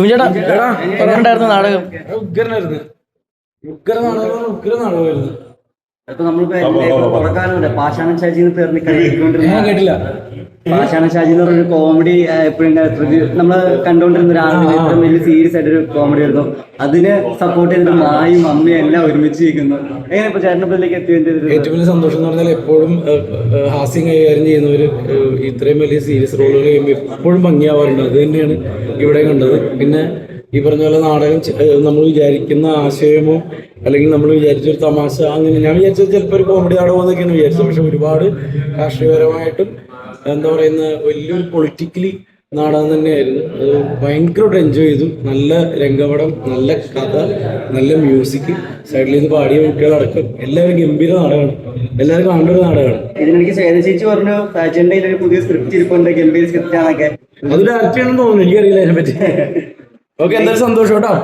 ചേട്ടാ എങ്ങനെയുണ്ടായിരുന്നു നാടകം? ഉഗ്രനായിരുന്നു. ഉഗ്ര നാടകമായിരുന്നു. ഇപ്പൊ നമ്മളിപ്പോ തുടക്കാനുണ്ട് പാഷാണൻ ഷാജി കേട്ടില്ല. പാഷാണൻ ഷാജി എന്ന് പറഞ്ഞൊരു കോമഡി എപ്പോഴും നമ്മള് കണ്ടുകൊണ്ടിരുന്ന ഒരാളുടെ ഏറ്റവും വലിയ സീരിയസ് ആയിട്ടൊരു കോമഡി ആയിരുന്നു. അതിന് സപ്പോർട്ട് ചെയ്തിട്ട് മായും അമ്മയും എല്ലാം ഒരുമിച്ച് ഇരിക്കുന്നു. എങ്ങനെ ഇപ്പൊ ചേട്ടനപ്പതിലേക്ക് എത്തിയതിന്റെ ഏറ്റവും വലിയ സന്തോഷം എന്ന് പറഞ്ഞാൽ എപ്പോഴും ഹാസ്യം കൈകാര്യം ചെയ്യുന്നവര് ഇത്രയും വലിയ സീരിയസ് റോളുകൾ ചെയ്യുമ്പോൾ എപ്പോഴും ഭംഗിയാവാറുണ്ട്. അത് തന്നെയാണ് ഇവിടെ കണ്ടത്. പിന്നെ ഈ പറഞ്ഞ പോലെ നാടകം നമ്മൾ വിചാരിക്കുന്ന ആശയമോ അല്ലെങ്കിൽ നമ്മൾ വിചാരിച്ചൊരു തമാശ അങ്ങനെ ഞാൻ വിചാരിച്ചത് ചിലപ്പോൾ ഒരു കോമഡി നാടകം എന്നൊക്കെയാണ് വിചാരിച്ചത്. പക്ഷെ ഒരുപാട് രാഷ്ട്രീയപരമായിട്ടും എന്താ പറയുന്ന വലിയൊരു പൊളിറ്റിക്കലി നാടകം തന്നെയായിരുന്നു. അത് ഭയങ്കരമായിട്ട് എൻജോയ് ചെയ്തു. നല്ല രംഗപടം, നല്ല കഥ, നല്ല മ്യൂസിക്, സൈഡിൽ നിന്ന് പാടിയ കുട്ടികളടക്കം എല്ലാവരും ഗംഭീര നാടകമാണ്. എല്ലാവരും കാണേണ്ട ഒരു നാടകമാണ്. ഇതിനെനിക്ക് ചേച്ചി പറഞ്ഞു അജണ്ടയിൽ ഒരു പുതിയ സ്ക്രിപ്റ്റ് ഇരിപ്പുണ്ട്, ഗംഭീര സ്ക്രിപ്റ്റ് ആണൊക്കെ. അത് ഡയറക്റ്റ് ചെയ്യണമെന്ന് തോന്നുന്നു, എനിക്കറിയില്ല അതിനെ പറ്റി. ഓക്കെ, എന്തായാലും സന്തോഷം കേട്ടോ.